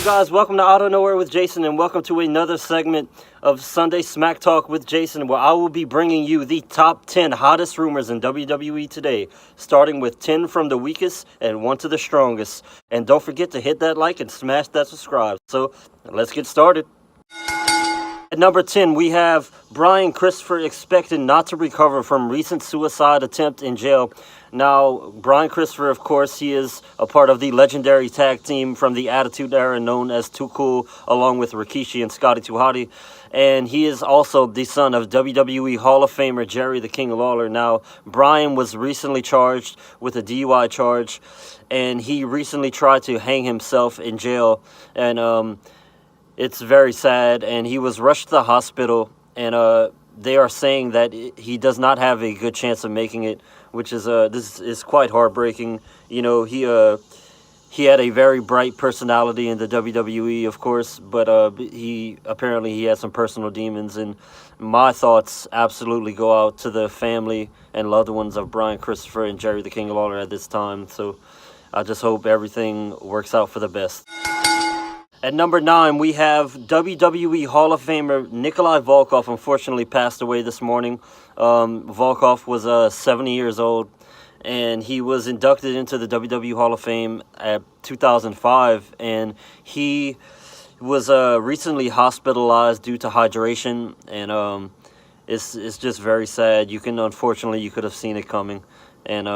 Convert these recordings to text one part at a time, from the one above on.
guys? Welcome to Out of Nowhere with Jason, and welcome to another segment of Sunday Smack Talk with Jason, where I will be bringing you the top 10 hottest rumors in WWE today, starting with 10 from the weakest and 1 to the strongest. And don't forget to hit that like and smash that subscribe. So, let's get started. At number 10, we have Brian Christopher expected not to recover from recent suicide attempt in jail. Now, Brian Christopher, of course, he is a part of the legendary tag team from the Attitude Era known as Too Cool, along with Rikishi and Scotty 2 Hotty. And he is also the son of WWE Hall of Famer Jerry the King Lawler. Now, Brian was recently charged with a DUI charge, and he recently tried to hang himself in jail. And it's very sad, and he was rushed to the hospital, and they are saying that he does not have a good chance of making it, which is this is quite heartbreaking. You know, he had a very bright personality in the WWE, of course, but he had some personal demons, and my thoughts absolutely go out to the family and loved ones of Brian Christopher and Jerry the King Lawler at this time. So I just hope everything works out for the best. At number 9, we have WWE Hall of Famer Nikolai Volkov unfortunately passed away this morning. Volkov was 70 years old, and he was inducted into the WWE Hall of Fame at 2005, and he was recently hospitalized due to hydration, and it's just very sad. You could have seen it coming. And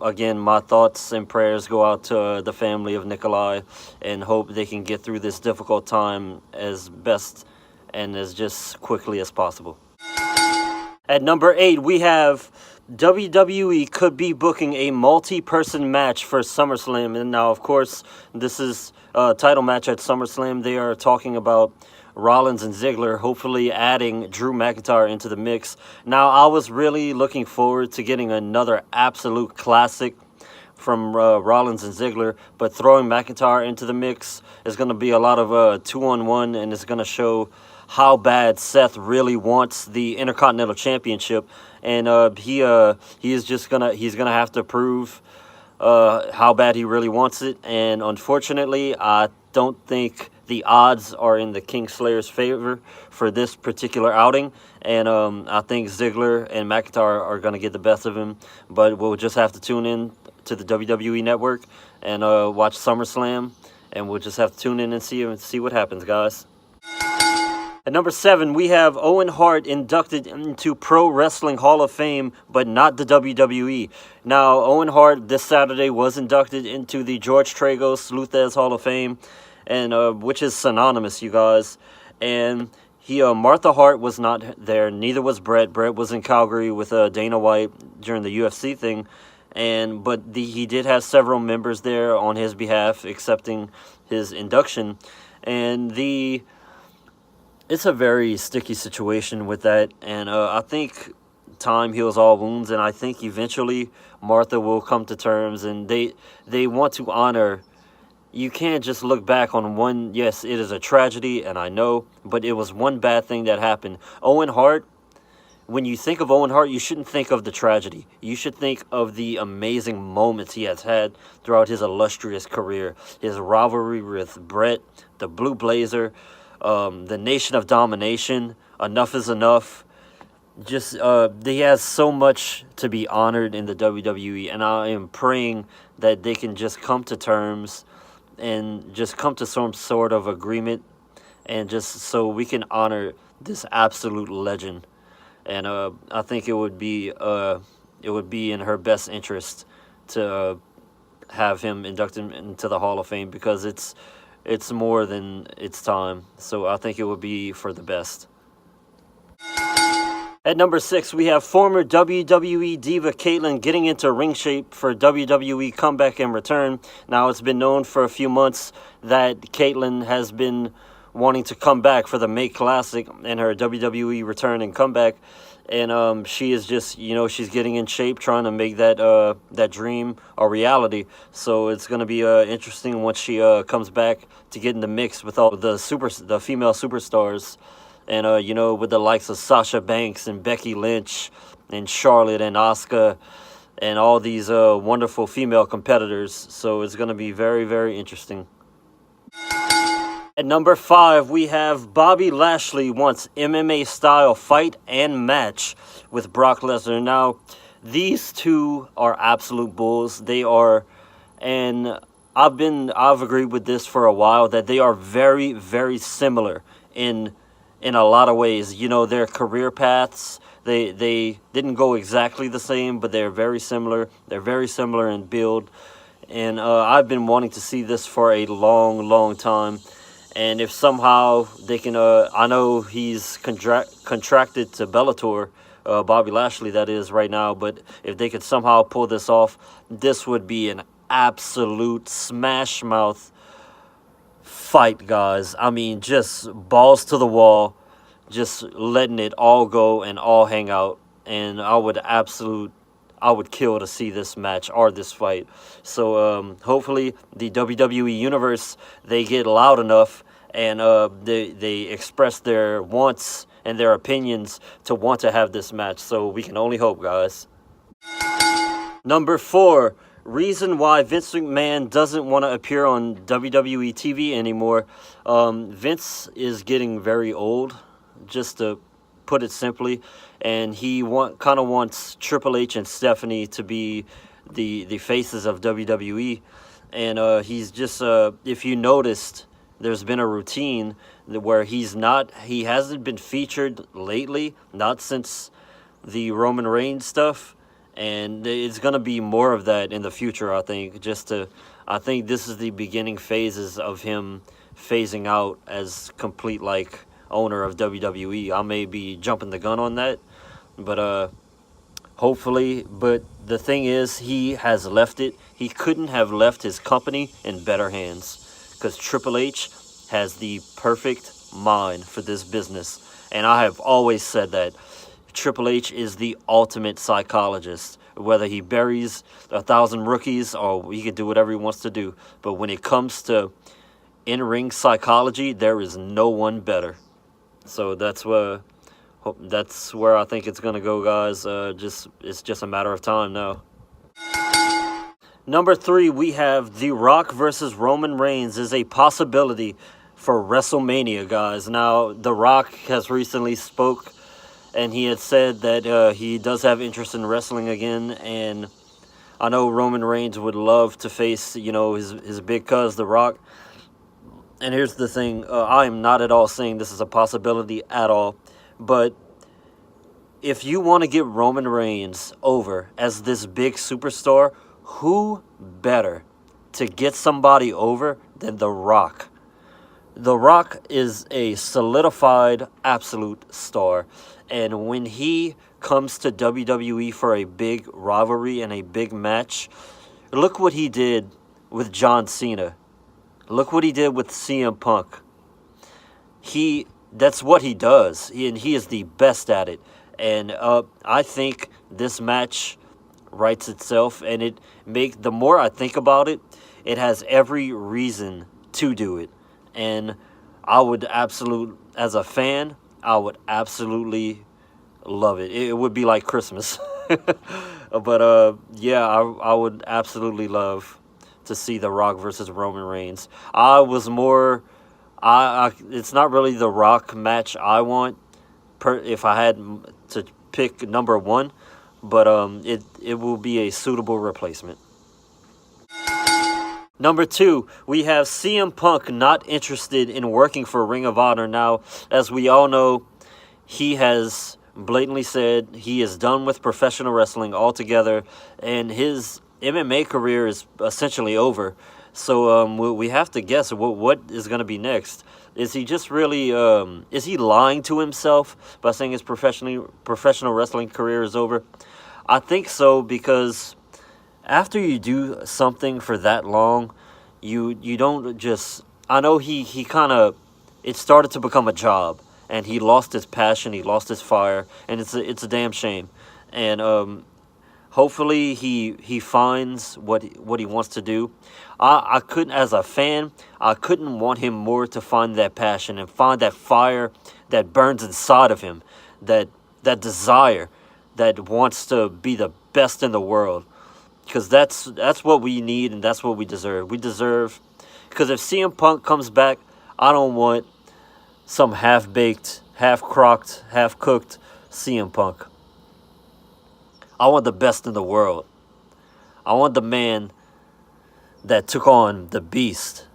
again, my thoughts and prayers go out to the family of Nikolai, and hope they can get through this difficult time as best and as just quickly as possible. At number 8, we have WWE could be booking a multi-person match for SummerSlam. And now, of course, this is a title match at SummerSlam. They are talking about Rollins and Ziggler, hopefully adding Drew McIntyre into the mix. Now, I was really looking forward to getting another absolute classic from Rollins and Ziggler, but throwing McIntyre into the mix is going to be a lot of 2-on-1, and it's going to show how bad Seth really wants the Intercontinental Championship, and he's gonna have to prove how bad he really wants it. And unfortunately, I don't think the odds are in the Kingslayer's favor for this particular outing, and I think Ziggler and McIntyre are going to get the best of him, but we'll just have to tune in to the WWE Network and watch SummerSlam, and we'll just have to tune in and see what happens, guys. At number 7, we have Owen Hart inducted into Pro Wrestling Hall of Fame, but not the WWE. Now, Owen Hart this Saturday was inducted into the George Tragos Luthez Hall of Fame, and which is synonymous, you guys. And Martha Hart was not there. Neither was Brett. Brett was in Calgary with Dana White during the UFC thing, but he did have several members there on his behalf accepting his induction, and it's a very sticky situation with that. And I think time heals all wounds, and I think eventually Martha will come to terms, and they want to honor. You can't just look back on one. Yes, it is a tragedy, and I know, but it was one bad thing that happened. Owen Hart, when you think of Owen Hart, you shouldn't think of the tragedy. You should think of the amazing moments he has had throughout his illustrious career. His rivalry with Brett, the Blue Blazer, the Nation of Domination, Enough is Enough. Just he has so much to be honored in the WWE, and I am praying that they can just come to terms and just come to some sort of agreement, and just so we can honor this absolute legend. And I think it would be in her best interest to have him inducted into the Hall of Fame, because it's more than its time. So I think it would be for the best. At number 6, we have former WWE diva Kaitlyn getting into ring shape for WWE Comeback and Return. Now, it's been known for a few months that Kaitlyn has been wanting to come back for the May Classic and her WWE Return and Comeback. And she is just, she's getting in shape, trying to make that dream a reality. So it's going to be interesting once she comes back to get in the mix with all the female superstars. And, with the likes of Sasha Banks and Becky Lynch and Charlotte and Asuka and all these wonderful female competitors. So it's going to be very, very interesting. At number 5, we have Bobby Lashley wants MMA style fight and match with Brock Lesnar. Now, these two are absolute bulls. They are, and I've agreed with this for a while, that they are very, very similar in a lot of ways. You know, their career paths, they didn't go exactly the same, but they're very similar. They're very similar in build, and I've been wanting to see this for a long, long time. And if somehow they can, I know he's contracted to Bellator, Bobby Lashley, that is, right now. But if they could somehow pull this off, this would be an absolute smash mouth fight, guys. I mean, just balls to the wall, just letting it all go and all hang out. And I would kill to see this match or this fight. So hopefully the WWE Universe, they get loud enough and they express their wants and their opinions to want to have this match. So we can only hope, guys. Number 4, reason why Vince McMahon doesn't want to appear on WWE TV anymore. Vince is getting very old, just to put it simply, and he kind of wants Triple H and Stephanie to be the faces of WWE. And he's just, if you noticed, there's been a routine where he hasn't been featured lately, not since the Roman Reigns stuff. And it's going to be more of that in the future, I think. I think this is the beginning phases of him phasing out as complete, like, owner of WWE. I may be jumping the gun on that, but hopefully. But the thing is, he has left it. He couldn't have left his company in better hands, because Triple H has the perfect mind for this business. And I have always said that Triple H is the ultimate psychologist. Whether he buries 1,000 rookies or he can do whatever he wants to do, but when it comes to in-ring psychology, there is no one better. So that's where I think it's gonna go, guys. It's just a matter of time now. Number 3, we have The Rock versus Roman Reigns is a possibility for WrestleMania, guys. Now, The Rock has recently spoke, and he had said that he does have interest in wrestling again. And I know Roman Reigns would love to face, his big cuz, The Rock. And here's the thing, I am not at all saying this is a possibility at all, but if you want to get Roman Reigns over as this big superstar, who better to get somebody over than The Rock? The Rock is a solidified absolute star, and when he comes to WWE for a big rivalry and a big match, look what he did with John Cena. Look what he did with CM Punk. That's what he does, and he is the best at it. And I think this match writes itself, and the more I think about it, it has every reason to do it. And as a fan, I would absolutely love it. It would be like Christmas. But yeah, I would absolutely love to see The Rock versus Roman Reigns. It's not really The Rock match I want if I had to pick number 1, but it will be a suitable replacement. Number 2, we have CM Punk not interested in working for Ring of Honor. Now, as we all know, he has blatantly said he is done with professional wrestling altogether, and his MMA career is essentially over. So we have to guess what is going to be next. Is he just really, is he lying to himself by saying his professional wrestling career is over? I think so, because after you do something for that long, you don't just, I know he kind of, it started to become a job, and he lost his passion, he lost his fire, and it's a damn shame. And hopefully he finds what he wants to do. I couldn't, as a fan, I couldn't want him more to find that passion and find that fire that burns inside of him, that desire that wants to be the best in the world. Because that's what we need, and that's what we deserve. We deserve, because if CM Punk comes back, I don't want some half-baked, half-crocked, half-cooked CM Punk. I want the best in the world. I want the man that took on the Beast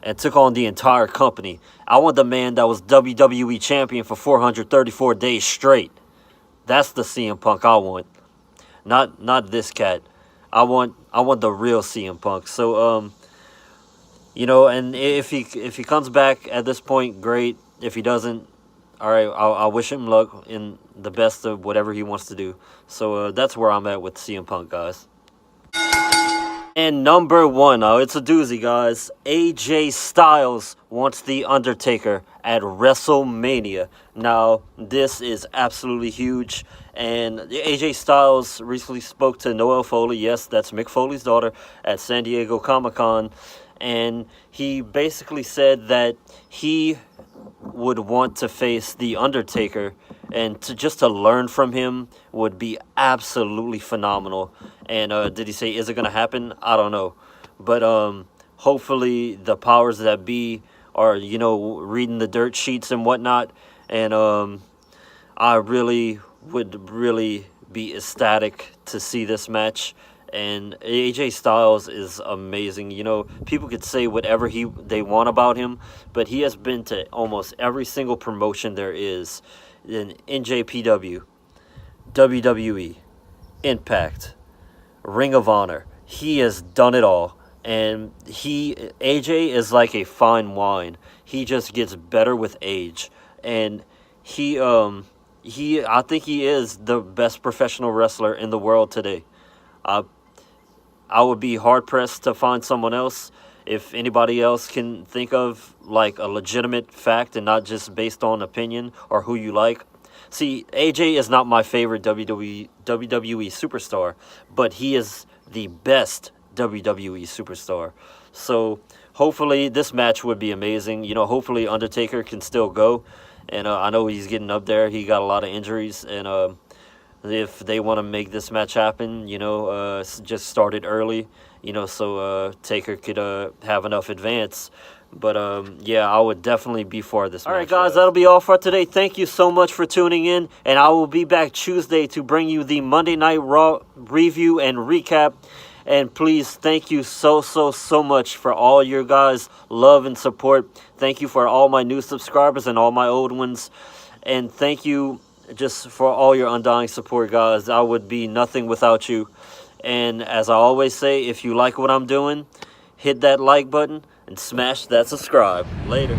and took on the entire company. I want the man that was WWE champion for 434 days straight. That's the CM Punk I want. Not this cat. I want the real CM Punk. So you know, and if he comes back at this point, great. If he doesn't, all right, I wish him luck in the best of whatever he wants to do. So that's where I'm at with CM Punk, guys. And number one, now it's a doozy, guys. AJ Styles wants The Undertaker at WrestleMania. Now, this is absolutely huge. And AJ Styles recently spoke to Noelle Foley. Yes, that's Mick Foley's daughter, at San Diego Comic-Con. And he basically said that he would want to face The Undertaker, and to learn from him would be absolutely phenomenal. And did he say, is it going to happen? I don't know. But hopefully the powers that be are, you know, reading the dirt sheets and whatnot. And I really would be ecstatic to see this match. And AJ Styles is amazing. You know, people could say whatever they want about him, but he has been to almost every single promotion there is in NJPW, WWE, Impact, Ring of Honor. He has done it all. And AJ is like a fine wine. He just gets better with age. And I think he is the best professional wrestler in the world today. I would be hard-pressed to find someone else. If anybody else can think of like a legitimate fact and not just based on opinion or who you like. See, AJ is not my favorite WWE superstar, but he is the best WWE superstar. So hopefully this match would be amazing. You know, hopefully Undertaker can still go. And I know he's getting up there. He got a lot of injuries. And if they want to make this match happen, you know, just start it early, you know, so Taker could have enough advance. But, yeah, I would definitely be for this match. All right, guys, that'll be all for today. Thank you so much for tuning in, and I will be back Tuesday to bring you the Monday Night Raw review and recap. And please, thank you so much for all your guys' love and support. Thank you for all my new subscribers and all my old ones. And thank you just for all your undying support, guys. I would be nothing without you. And as I always say, if you like what I'm doing, hit that like button and smash that subscribe. Later.